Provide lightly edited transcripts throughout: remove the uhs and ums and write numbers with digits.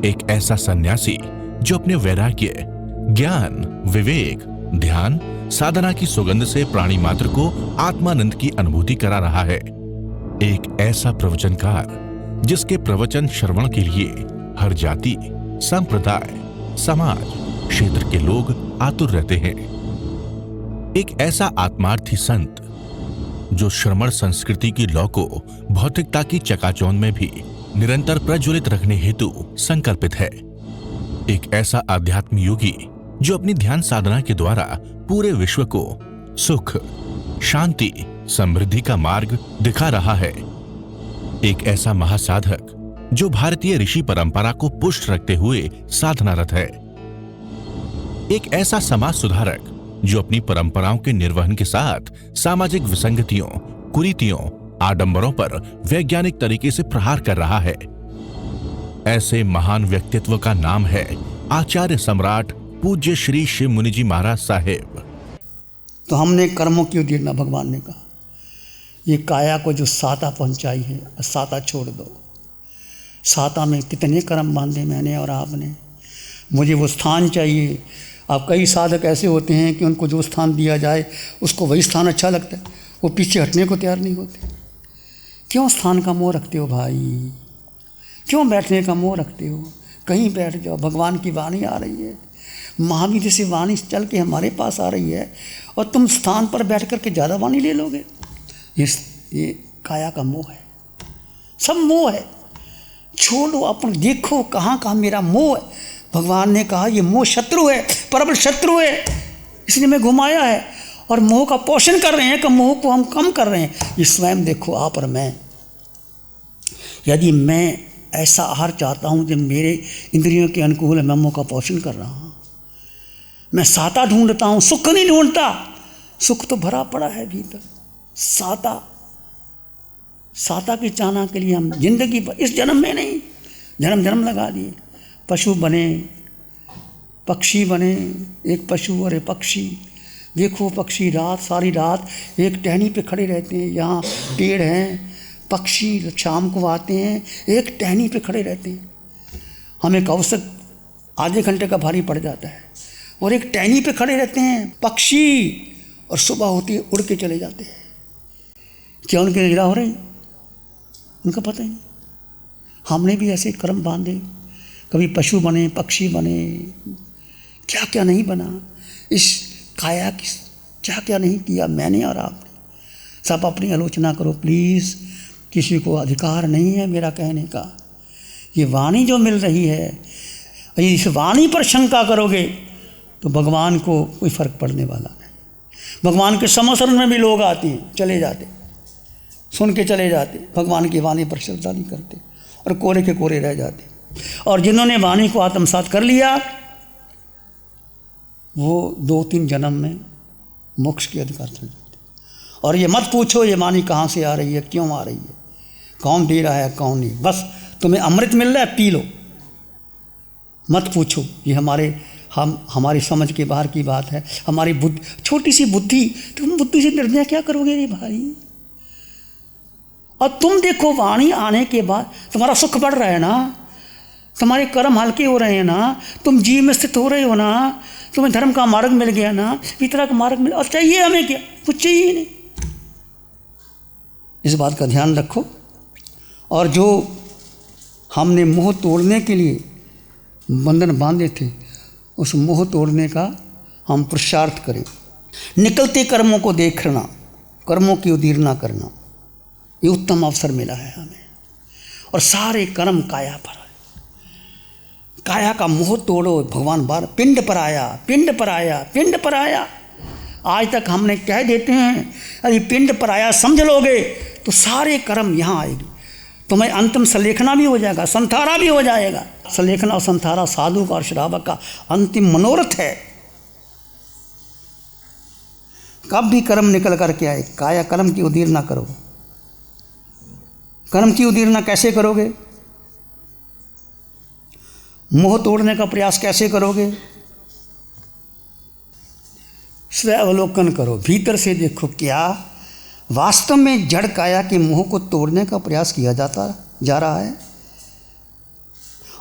एक ऐसा सन्यासी जो अपने वैराग्य, ज्ञान, विवेक, ध्यान, साधना की सुगंध से प्राणी मात्र को आत्मानंद की अनुभूति करा रहा है। एक ऐसा प्रवचनकार जिसके प्रवचन श्रवण के लिए हर जाति, संप्रदाय, समाज, क्षेत्र के लोग आतुर रहते हैं। एक ऐसा आत्मार्थी संत जो श्रमण संस्कृति की लौ को भौतिकता की चकाचौंध में भी निरंतर प्रज्वलित रखने हेतु संकल्पित है। एक ऐसा आध्यात्म योगी जो अपनी ध्यान साधना के द्वारा पूरे विश्व को सुख, शांति, समृद्धि का मार्ग दिखा रहा है। एक ऐसा महासाधक जो भारतीय ऋषि परंपरा को पुष्ट रखते हुए साधनारत है। एक ऐसा समाज सुधारक जो अपनी परंपराओं के निर्वहन के साथ सामाजिक विसंगतियों, कुरीतियों, आडंबरों पर वैज्ञानिक तरीके से प्रहार कर रहा है। ऐसे महान व्यक्तित्व का नाम है आचार्य सम्राट पूज्य श्री शिव मुनि जी महाराज साहेब। तो हमने कर्मों की उदीरना, भगवान ने कहा ये काया को जो साता पहुंचाई है, साता छोड़ दो। साता में कितने कर्म बांधे मैंने और आपने, मुझे वो स्थान चाहिए। अब कई साधक ऐसे होते हैं कि उनको जो स्थान दिया जाए उसको वही स्थान अच्छा लगता है, वो पीछे हटने को तैयार नहीं होते। क्यों स्थान का मोह रखते हो भाई? क्यों बैठने का मोह रखते हो? कहीं बैठ जाओ। भगवान की वाणी आ रही है, महावीर से वाणी चल के हमारे पास आ रही है और तुम स्थान पर बैठ कर के ज़्यादा वाणी ले लोगे। ये काया का मोह है, सब मोह है। छोड़ो, अपन देखो कहाँ कहाँ मेरा मोह है। भगवान ने कहा ये मोह शत्रु है, प्रबल शत्रु है, इसलिए मैं घुमाया है। और मोह का पोषण कर रहे हैं कि मोह को हम कम कर रहे हैं। ये स्वयं देखो आप और मैं। यदि मैं ऐसा आहार चाहता हूँ जो मेरे इंद्रियों के अनुकूल है, मैं मोह का पोषण कर रहा हूँ। मैं साता ढूंढता हूँ, सुख नहीं ढूंढता। सुख तो भरा पड़ा है भीतर। साता की चाहना के लिए हम जिंदगी इस जन्म में नहीं, जन्म जन्म लगा दिए। पशु बने, पक्षी बने, एक पशु और एक पक्षी। देखो पक्षी सारी रात एक टहनी पे खड़े रहते हैं। यहाँ पेड़ हैं, पक्षी शाम को आते हैं, एक टहनी पे खड़े रहते हैं। हमें औसत आधे घंटे का भारी पड़ जाता है और एक टहनी पे खड़े रहते हैं पक्षी, और सुबह होती है उड़ के चले जाते हैं। क्या उनकी निद्रा हो रही? उनका पता ही नहीं। हमने भी ऐसे कर्म बांधे, कभी पशु बने, पक्षी बने, क्या क्या नहीं बना। इस काया की क्या क्या नहीं किया मैंने और आपने। सब अपनी आलोचना करो प्लीज़, किसी को अधिकार नहीं है मेरा कहने का। ये वाणी जो मिल रही है, इस वाणी पर शंका करोगे तो भगवान को कोई फर्क पड़ने वाला नहीं। भगवान के समसरण में भी लोग आते हैं, चले जाते, सुन के चले जाते, भगवान की वाणी पर श्रद्धा नहीं करते और कोरे के कोरे रह जाते। और जिन्होंने वाणी को आत्मसात कर लिया वो 2-3 जन्म में मोक्ष के अधिकार चल जाते। और ये मत पूछो ये वाणी कहाँ से आ रही है, क्यों आ रही है, कौन दे रहा है, कौन नहीं। बस तुम्हें अमृत मिल रहा है, पी लो। मत पूछो, ये हमारी समझ के बाहर की बात है। हमारी बुद्धि, छोटी सी बुद्धि, तुम बुद्धि से निर्णय क्या करोगे रे भाई? और तुम देखो वाणी आने के बाद तुम्हारा सुख बढ़ रहा है ना, तुम्हारे कर्म हल्के हो रहे हैं ना, तुम जीव में स्थित हो रहे हो ना, तुम्हें धर्म का मार्ग मिल गया ना, इतना का मार्ग मिल। और चाहिए हमें क्या? कुछ चाहिए ही नहीं। इस बात का ध्यान रखो। और जो हमने मोह तोड़ने के लिए बंधन बांधे थे, उस मोह तोड़ने का हम पुरुषार्थ करें। निकलते कर्मों को देखना, कर्मों की उदीरना करना, ये उत्तम अवसर मिला है हमें। और सारे कर्म काया पर, काया का मोह तोड़ो। भगवान बार पिंड पर आया, पिंड पर आया, पिंड पर आया। आज तक हमने कह देते हैं अरे पिंड पर आया समझ लोगे तो सारे कर्म यहाँ आएगी। तुम्हें अंतिम सलेखना भी हो जाएगा, संथारा भी हो जाएगा। सलेखना और संथारा साधु का और श्रावक का अंतिम मनोरथ है। कब भी कर्म निकल करके आए, काया कर्म की उदीरना करो। कर्म की उदीरना कैसे करोगे? मोह तोड़ने का प्रयास कैसे करोगे? स्वयं अवलोकन करो, भीतर से देखो क्या वास्तव में जड़ काया के मोह को तोड़ने का प्रयास किया जा रहा है।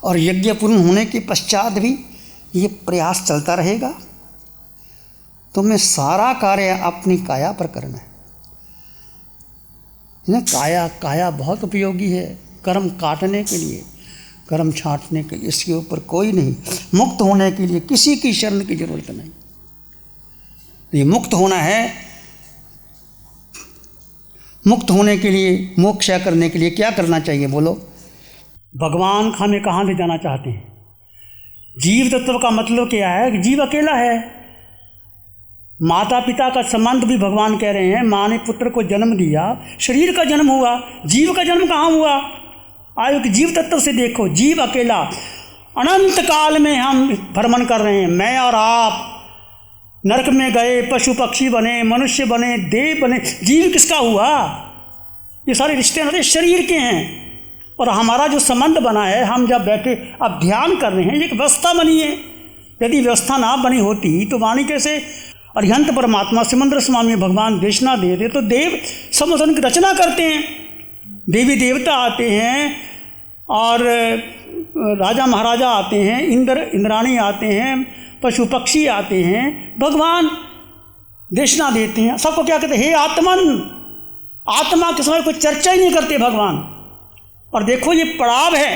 और यज्ञ पूर्ण होने के पश्चात भी ये प्रयास चलता रहेगा। तुम्हें सारा कार्य अपनी काया पर करना है। काया बहुत उपयोगी है कर्म काटने के लिए, कर्म छांटने के लिए। इसके ऊपर कोई नहीं। मुक्त होने के लिए किसी की शरण की जरूरत नहीं। ये मुक्त होना है। मुक्त होने के लिए, मोक्ष करने के लिए क्या करना चाहिए बोलो? भगवान हमें कहाँ ले जाना चाहते हैं? जीव तत्व का मतलब क्या है कि जीव अकेला है। माता पिता का संबंध भी भगवान कह रहे हैं, माँ ने पुत्र को जन्म दिया, शरीर का जन्म हुआ, जीव का जन्म कहाँ हुआ? आयु कि जीव तत्व से देखो, जीव अकेला अनंत काल में हम भ्रमण कर रहे हैं। मैं और आप नरक में गए, पशु पक्षी बने, मनुष्य बने, देव बने, जीव किसका हुआ? ये सारे रिश्ते हमारे शरीर के हैं। और हमारा जो संबंध बना है, हम जब बैठे अब ध्यान कर रहे हैं, एक व्यवस्था बनी है। यदि व्यवस्था ना बनी होती तो वाणी कैसे? अरिहंत परमात्मा सिमंदर स्वामी भगवान देशना देते तो देव समूह की रचना करते हैं। देवी देवता आते हैं और राजा महाराजा आते हैं, इंद्राणी आते हैं, पशु पक्षी आते हैं, भगवान देशना देते हैं। सबको क्या कहते हैं? हे आत्मन। आत्मा के समय कोई चर्चा ही नहीं करते भगवान। और देखो ये पड़ाव है।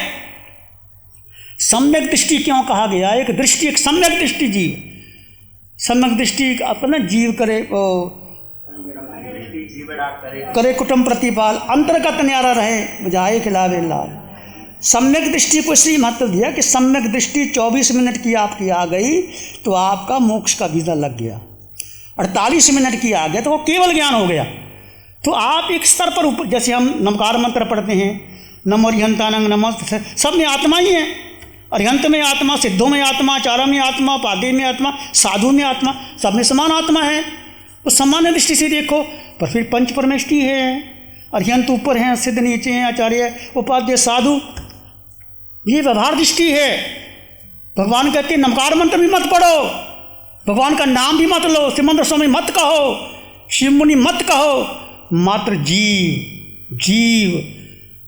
सम्यक दृष्टि क्यों कहा गया? एक दृष्टि, एक सम्यक दृष्टि जीव। सम्यक दृष्टि अपना जीव करे करे कुटुंब प्रतिपाल, अंतर्गत न्यारा रहे, बुझाए खिलावे लाल। सम्यक दृष्टि को इसलिए महत्व दिया कि सम्यक दृष्टि 24 मिनट की आपकी आ गई तो आपका मोक्ष का वीज़ा लग गया। 48 मिनट की आ गया तो वो केवल ज्ञान हो गया। तो आप एक स्तर पर ऊपर, जैसे हम नमकार मंत्र पढ़ते हैं, नमो अरिहंतानंग नमः, सब में आत्मा ही है। अरिहंत में आत्मा, सिद्धों में आत्मा, चारों में आत्मा, पादे में आत्मा, साधु में आत्मा, सब में समान आत्मा है। तो सामान्य दृष्टि से देखो, पर फिर पंच परमेष्टि है। अरिहंत ऊपर हैं, सिद्ध नीचे हैं, आचार्य उपाध्याय साधु, ये व्यवहार दृष्टि है। भगवान कहते हैं नमकार मंत्र भी मत पढ़ो, भगवान का नाम भी मत लो, सिमंदर स्वामी मत कहो, शिव मुनि मत कहो, मात्र जीव जीव,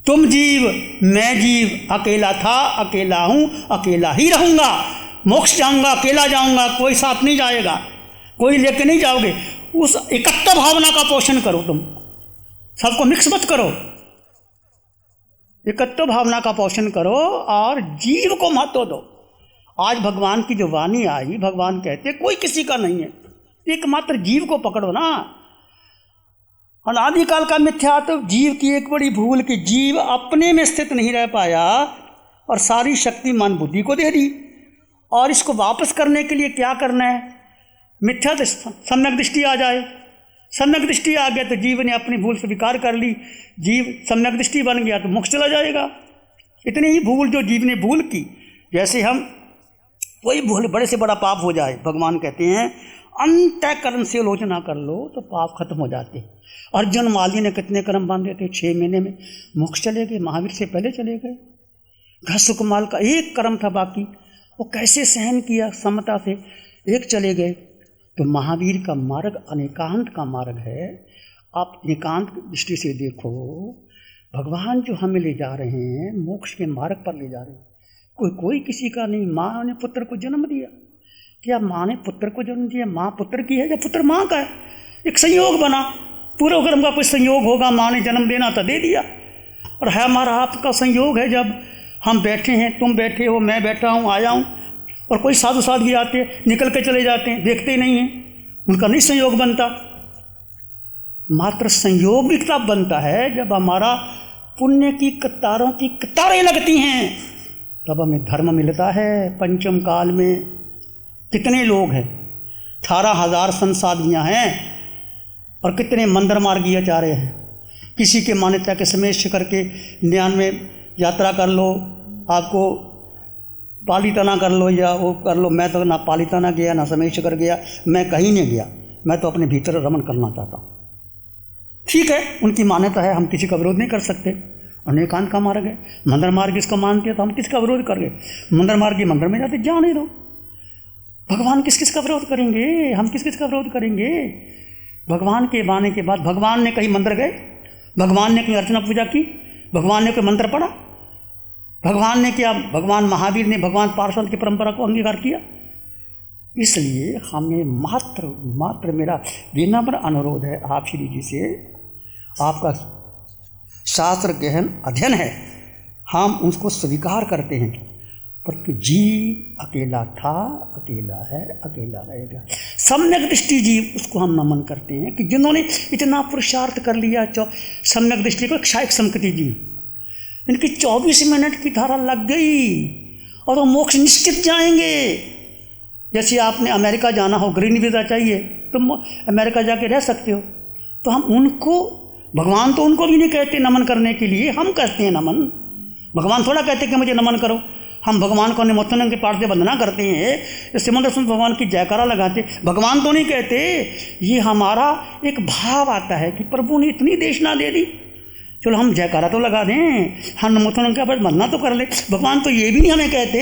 तुम जीव, मैं जीव, अकेला था, अकेला हूँ, अकेला ही रहूँगा, मोक्ष जाऊँगा, अकेला जाऊँगा, कोई साथ नहीं जाएगा, कोई लेके नहीं जाओगे। उस एकत्व भावना का पोषण करो, तुम सबको मिक्स मत करो, एकत्व भावना का पोषण करो और जीव को महत्व दो। आज भगवान की जो वाणी आई, भगवान कहते कोई किसी का नहीं है, एकमात्र जीव को पकड़ो ना। अनादिकाल का मिथ्यात्व, जीव की एक बड़ी भूल कि जीव अपने में स्थित नहीं रह पाया और सारी शक्ति मन बुद्धि को दे दी। और इसको वापस करने के लिए क्या करना है? मिथ्या सम्यक दृष्टि आ जाए। सम्यक दृष्टि आ गया तो जीव ने अपनी भूल स्वीकार कर ली, जीव सम्यक दृष्टि बन गया तो मोक्ष चला जाएगा। इतनी ही भूल जो जीव ने भूल की, जैसे हम कोई भूल बड़े से बड़ा पाप हो जाए, भगवान कहते हैं अंतःकरण से आलोचना कर लो तो पाप खत्म हो जाते हैं। अर्जुन माली ने कितने कर्म बांधे थे, 6 महीने में मोक्ष चले गए, महावीर से पहले चले गए। घसुकमाल का एक कर्म था बाकी, वो कैसे सहन किया, समता से एक चले गए। तो महावीर का मार्ग अनेकांत का मार्ग है। आप एकांत दृष्टि से देखो, भगवान जो हमें ले जा रहे हैं मोक्ष के मार्ग पर ले जा रहे हैं। कोई किसी का नहीं। माँ ने पुत्र को जन्म दिया, क्या माँ ने पुत्र को जन्म दिया? माँ पुत्र की है या पुत्र माँ का है? एक संयोग बना, पूर्व कर्म का कोई संयोग होगा, माँ ने जन्म देना था, दे दिया। और है हमारा आपका संयोग है, जब हम बैठे हैं, तुम बैठे हो, मैं बैठा हूँ, आया हूँ, और कोई साधु साधु भी आते हैं, निकल के चले जाते हैं, देखते ही नहीं हैं, उनका नहीं संयोग बनता। मात्र संयोग भी तब बनता है जब हमारा पुण्य की कतारों की कतारें लगती हैं, तब हमें धर्म मिलता है। पंचम काल में कितने लोग हैं, 18,000 संसाधियाँ हैं और कितने मंदिर मार्गी आचार्य हैं। किसी के मान्यता के समेश करके 99 यात्रा कर लो, आपको पालीताना कर लो या वो कर लो। मैं तो ना पालीताना गया ना समेश कर गया, मैं कहीं नहीं गया, मैं तो अपने भीतर रमण करना चाहता हूँ। ठीक है, उनकी मान्यता है, हम किसी का विरोध नहीं कर सकते। अनेकांत का मार्ग है, मंदिर मार्ग इसको मानते हैं तो हम किसका विरोध करेंगे? मंदिर मार्गी मंदिर में जाते, जा नहीं दो। भगवान किस किस का विरोध करेंगे? हम किस किस का विरोध करेंगे? भगवान के बाने के बाद भगवान ने कहीं मंदिर गए, भगवान ने कहीं अर्चना पूजा की, भगवान ने कोई मंत्र पढ़ा? भगवान ने क्या, भगवान महावीर ने भगवान पार्षद की परंपरा को अंगीकार किया। इसलिए हमें मात्र मेरा विनम्र अनुरोध है आप श्री जी से, आपका शास्त्र गहन अध्ययन है, हम उसको स्वीकार करते हैं, परंतु जीव अकेला था, अकेला है, अकेला रहेगा। सम्यक दृष्टि जीव, उसको हम नमन करते हैं कि जिन्होंने इतना पुरुषार्थ कर लिया। सम्यक दृष्टि को क्षायक संकति जी, इनकी 24 मिनट की धारा लग गई और वो मोक्ष निश्चित जाएंगे। जैसे आपने अमेरिका जाना हो, ग्रीन वीज़ा चाहिए, तुम अमेरिका जाके रह सकते हो, तो हम उनको, भगवान तो उनको भी नहीं कहते नमन करने के लिए, हम कहते हैं नमन। भगवान थोड़ा कहते कि मुझे नमन करो, हम भगवान को निमोत्तन के पाठ से वंदना करते हैं, सिमंदर सुन भगवान की जयकारा लगाते, भगवान तो नहीं कहते। ये हमारा एक भाव आता है कि प्रभु ने इतनी देशना दे दी, चलो हम जयकारा तो लगा दें, हम निमोत्तन के पाठ वंदना तो कर ले। भगवान तो ये भी नहीं हमें कहते,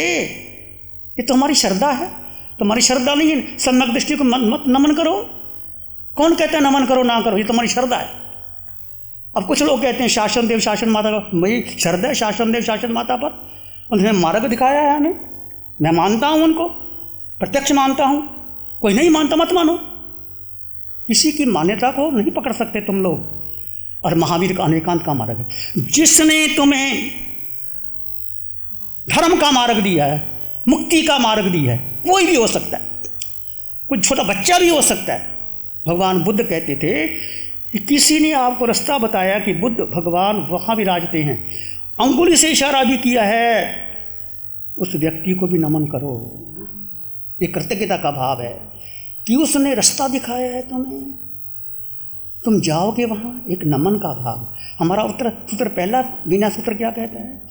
ये तो हमारी श्रद्धा है, तुम्हारी श्रद्धा नहीं है। सम्यक दृष्टि को मत नमन करो, कौन कहता है नमन करो ना करो, ये तुम्हारी श्रद्धा है। अब कुछ लोग कहते हैं शासन देव शासन माता का, मेरी श्रद्धा है शासन देव शासन माता पर, उन्होंने मार्ग दिखाया है हमें, मैं मानता हूँ उनको, प्रत्यक्ष मानता हूँ, कोई नहीं मानता मत मानो, किसी की मान्यता को नहीं पकड़ सकते तुम लोग। और महावीर का अनेकांत का मार्ग है, जिसने तुम्हें धर्म का मार्ग दिया है, मुक्ति का मार्ग दिया है, कोई भी हो सकता है, कोई छोटा बच्चा भी हो सकता है। भगवान बुद्ध कहते थे कि किसी ने आपको रास्ता बताया कि बुद्ध भगवान वहाँ विराजते हैं, अंगुली से इशारा भी किया है, उस व्यक्ति को भी नमन करो। ये कृतज्ञता का भाव है कि उसने रास्ता दिखाया है तुम्हें, तुम जाओगे वहाँ, एक नमन का भाव। हमारा उत्तर सूत्र पहला बीना सूत्र क्या कहता है?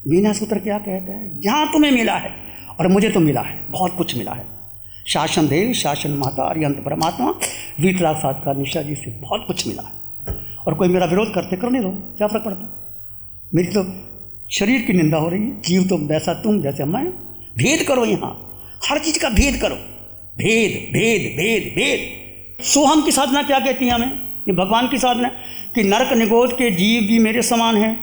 बीना सूत्र क्या कहता है? जहाँ तुम्हें मिला है और मुझे तो मिला है, बहुत कुछ मिला है। शासन देव शासन माता अरिहंत परमात्मा वीतराग साधका निशा जी से बहुत कुछ मिला है, और कोई मेरा विरोध करने दो, क्या फर्क पड़ता है? मेरी तो शरीर की निंदा हो रही है, जीव तो वैसा तुम जैसे मैं, भेद करो, यहाँ हर चीज़ का भेद करो, भेद भेद भेद भेद। सोहम की साधना क्या कहती है हमें? ये भगवान की साधना कि नरक निगोद के जीव भी मेरे समान हैं,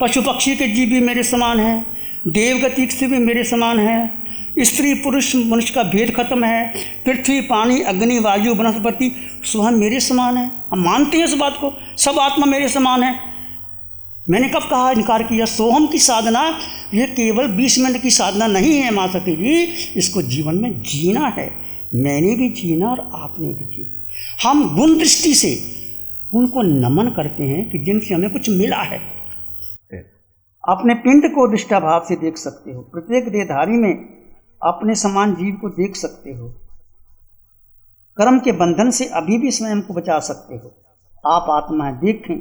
पशु पक्षी के जीव भी मेरे समान हैं, देवगति से भी मेरे समान है, स्त्री पुरुष मनुष्य का भेद खत्म है, पृथ्वी पानी अग्नि वायु वनस्पति स्वयं मेरे समान है। हम मानते हैं इस बात को, सब आत्मा मेरे समान है। मैंने कब कहा, इनकार किया? सोहम की साधना ये केवल 20 मिनट की साधना नहीं है माँ सती जी, इसको जीवन में जीना है। मैंने भी जीना और आपने भी जीना। हम गुण दृष्टि से उनको नमन करते हैं कि जिनसे हमें कुछ मिला है। अपने पिंड को दृष्टा भाव से देख सकते हो, प्रत्येक देहधारी में अपने समान जीव को देख सकते हो, कर्म के बंधन से अभी भी स्वयं को बचा सकते हो। आप आत्मा है, देखें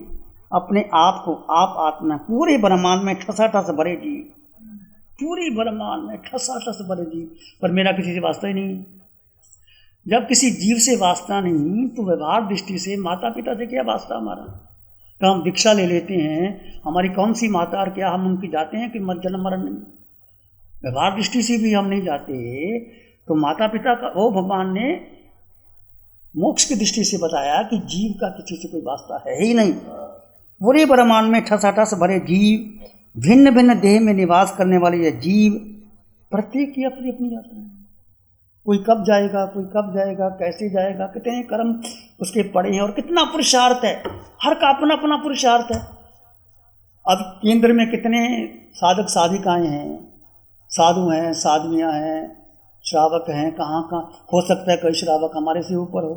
अपने आप को, आप आत्मा, पूरे ब्रह्मांड में ठसाठस भरे जीव, पूरे ब्रह्मांड में ठसाठस भरे जीव, पर मेरा किसी से वास्ता ही नहीं। जब किसी जीव से वास्ता नहीं तो व्यवहार दृष्टि से माता पिता से क्या वास्ता हमारा? तो हम दीक्षा ले लेते हैं, हमारी कौन सी माता और क्या हम उनकी जाते हैं कि मत जन्म मरण नहीं? व्यवहार दृष्टि से भी हम नहीं जाते, तो माता पिता का वो भगवान ने मोक्ष की दृष्टि से बताया कि जीव का किसी से कोई वास्ता है ही नहीं। पूरे ब्रह्मांड में ठसाठस भरे जीव, भिन्न भिन्न देह में निवास करने वाले ये जीव, प्रत्येक की अपनी अपनी यात्रा है। कोई कब जाएगा, कोई कब जाएगा, कैसे जाएगा, कितने कर्म उसके पड़े हैं और कितना पुरुषार्थ है, हर का अपना अपना पुरुषार्थ है। अब केंद्र में कितने साधक साधिकाएं हैं, साधु हैं, साधुयाँ हैं, श्रावक हैं, कहाँ कहाँ हो सकता है कोई श्रावक हमारे से ऊपर हो,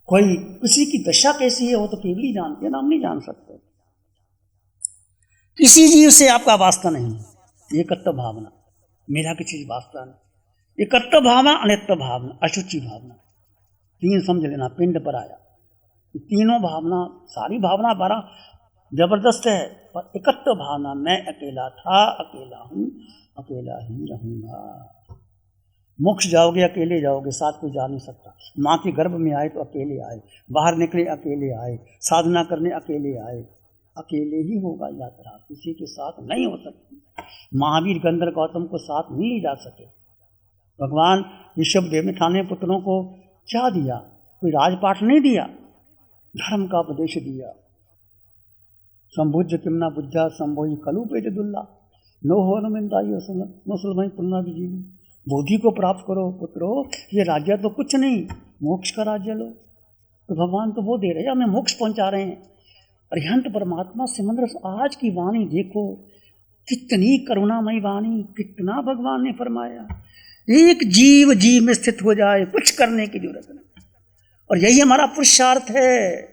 कोई किसी की दशा कैसी है वो तो केवल ही जानते हैं ना, हम नहीं जान सकते। किसी जीव से आपका वास्ता नहीं, ये कर्तव्य भावना, मेरा किसी से वास्ता नहीं, ये कर्तव्य भावना, अनित्य भावना, अशुचि भावना, तीन समझ लेना। पिंड पर आया, तीनों भावना, सारी भावना बड़ा जबरदस्त है, पर एकत्व भावना, मैं अकेला था, अकेला हूँ, अकेला ही रहूँगा। मोक्ष जाओगे अकेले जाओगे, साथ कोई जा नहीं सकता। माँ के गर्भ में आए तो अकेले आए, बाहर निकले अकेले आए, साधना करने अकेले आए, अकेले ही होगा यात्रा, किसी के साथ नहीं हो सकती। महावीर गंधर्व गौतम को साथ नहीं ले जा सके। भगवान ऋषभदेव ने ठाने पुत्रों को क्या दिया? कोई राजपाठ नहीं दिया, धर्म का उपदेश दिया। संभुज किमना बुद्धा संभोई कलु पे दुल्ला नो हो नमिंदाई नो सुलभ पुन्ना जीवी। बोधि को प्राप्त करो पुत्रो, ये राज्य तो कुछ नहीं, मोक्ष का राज्य लो। तो भगवान तो वो दे रहे हैं, हमें मोक्ष पहुंचा रहे हैं। अरिहंत परमात्मा सिमंदर आज की वाणी देखो, कितनी करुणामयी वाणी, कितना भगवान ने फरमाया। एक जीव जीव में स्थित हो जाए, कुछ करने की जरूरत नहीं, और यही हमारा पुरुषार्थ है।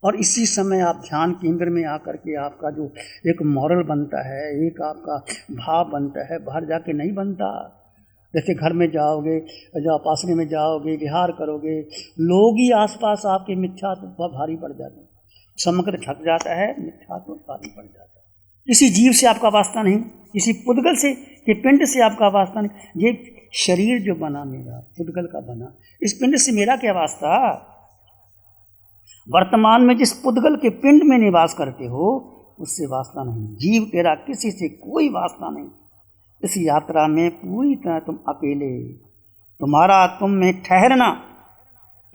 और इसी समय आप ध्यान केंद्र में आकर के आपका जो एक मॉरल बनता है, एक आपका भाव बनता है, बाहर जाके नहीं बनता। जैसे घर में जाओगे, जब आसने में जाओगे, विहार करोगे, लोग ही आसपास आपके मिथ्यात्व पर भारी पड़ जाते हैं। समग्र थक जाता है, मिथ्यात्व भारी पड़ जाता है। किसी जीव से आपका वास्ता नहीं, किसी पुद्गल से के पिंड से आपका वास्ता नहीं। ये शरीर जो बना मेरा, पुद्गल का बना, इस पिंड से मेरा क्या वास्ता। वर्तमान में जिस पुद्गल के पिंड में निवास करते हो, उससे वास्ता नहीं। जीव तेरा किसी से कोई वास्ता नहीं। इस यात्रा में पूरी तरह तुम अकेले, तुम्हारा तुम में ठहरना,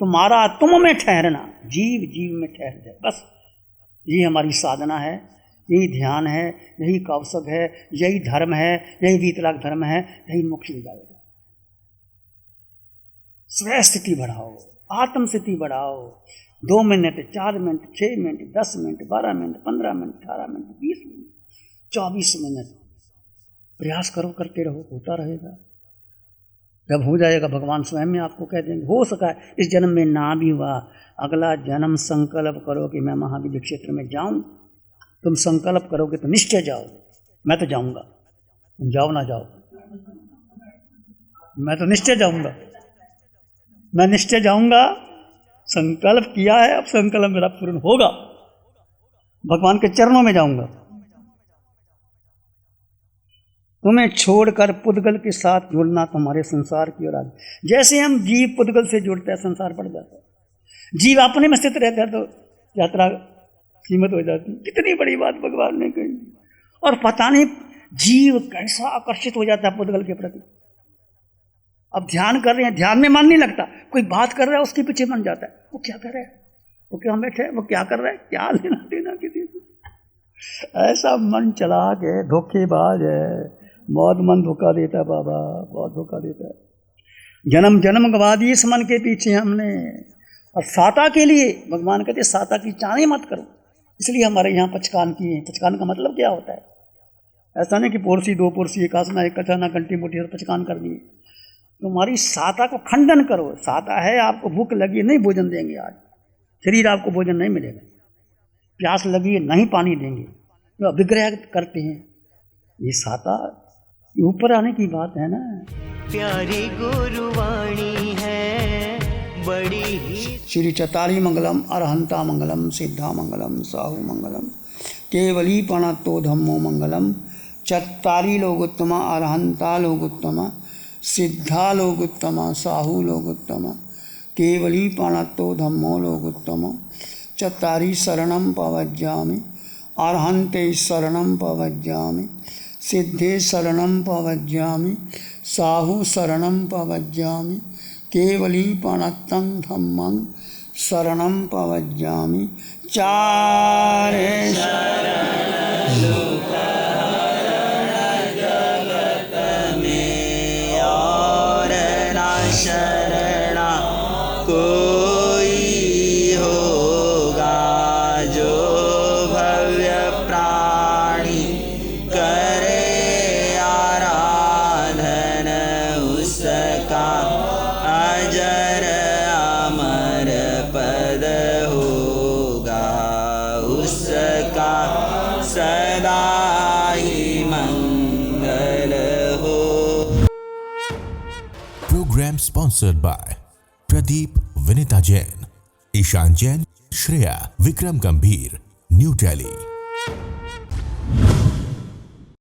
तुम्हारा तुम में ठहरना, जीव जीव में ठहर जाए, बस ये हमारी साधना है, यही ध्यान है, यही कौशक है, यही धर्म है, यही वीतराग धर्म है, यही मोक्ष मिल जाएगा। स्व स्थिति बढ़ाओ, आत्म स्थिति बढ़ाओ। 2 minute, 4 minute, 6 minute, 10 minute, 12 minute, 15 minute, 18 minute, 20 minute, 24 minute प्रयास करो, करते रहो, होता रहेगा। जब हो जाएगा भगवान स्वयं में आपको कह देंगे। हो सका है इस जन्म में ना भी हुआ, अगला जन्म संकल्प करो कि मैं महाविद्य क्षेत्र में जाऊं। तुम संकल्प करोगे तो निश्चय जाओगे। मैं तो जाऊंगा, तुम जाओ ना जाओ, मैं तो निश्चय जाऊंगा, मैं निश्चय जाऊंगा। संकल्प किया है, अब संकल्प मेरा पूर्ण होगा। भगवान के चरणों में जाऊंगा। तुम्हें छोड़कर पुद्गल के साथ जुड़ना तुम्हारे संसार की ओर आगे। जैसे हम जीव पुद्गल से जुड़ते हैं, संसार बढ़ जाता है। जीव अपने में स्थित रहता है तो यात्रा सीमित हो जाती। कितनी बड़ी बात भगवान ने कही। और पता नहीं जीव कैसा आकर्षित हो जाता है पुद्गल के प्रति। अब ध्यान कर रहे हैं, ध्यान में मन नहीं लगता, कोई बात कर रहा है उसके पीछे मन जाता है। वो क्या कर रहा है, वो क्या बैठे, वो क्या कर रहा है, क्या लेना देना किसी से। ऐसा मन चला के धोखेबाज है, बहुत मन धोखा देता है बाबा, बहुत धोखा देता है। जन्म जन्म गवा दिए इस मन के पीछे हमने। और साता के लिए भगवान कहते साता की चाणी मत करो, इसलिए हमारे यहाँ पचकान किए हैं। पचकान का मतलब क्या होता है? ऐसा नहीं कि पोरसी 2 पोरसी, एक आसना, एक कचाना, कंटी मोटी और पचकान कर दिए। तुम्हारी साता को खंडन करो। साता है, आपको भूख लगी नहीं भोजन देंगे, आज शरीर आपको भोजन नहीं मिलेगा। प्यास लगी नहीं पानी देंगे, तो अभिग्रह करते हैं। ये साता ऊपर आने की बात है ना। प्यारी गुरुवाणी है बड़ी ही। श्री चतारी मंगलम, अरहंता मंगलम, सिद्धा मंगलम, साहु मंगलम, केवली पणतो धम्मो मंगलम। चत्तारी लोगोत्तमा, अरहंता लोगोत्तमा, सिद्धा लोगोत्तमा, साहु लोगोत्तमा, केवली पणतो धम्मो लोगोत्तमा। चत्तारी शरणं पवज्जामि, अरहन्ते शरणं पवज्जामि, सिद्धे शरणं पवज्जामि, साहु शरणं पवज्जामि, केवली पणतं धम्मं शरणं पवज्जामि। चारे शरणा कोई होगा, जो भव्य प्राणी करे आराधन, उसका अजर अमर पद होगा, उसका सदा ही मंगल हो। Program sponsored by Pradeep Vinita Jain, Ishan Jain, Shreya, Vikram Gambhir, New Delhi.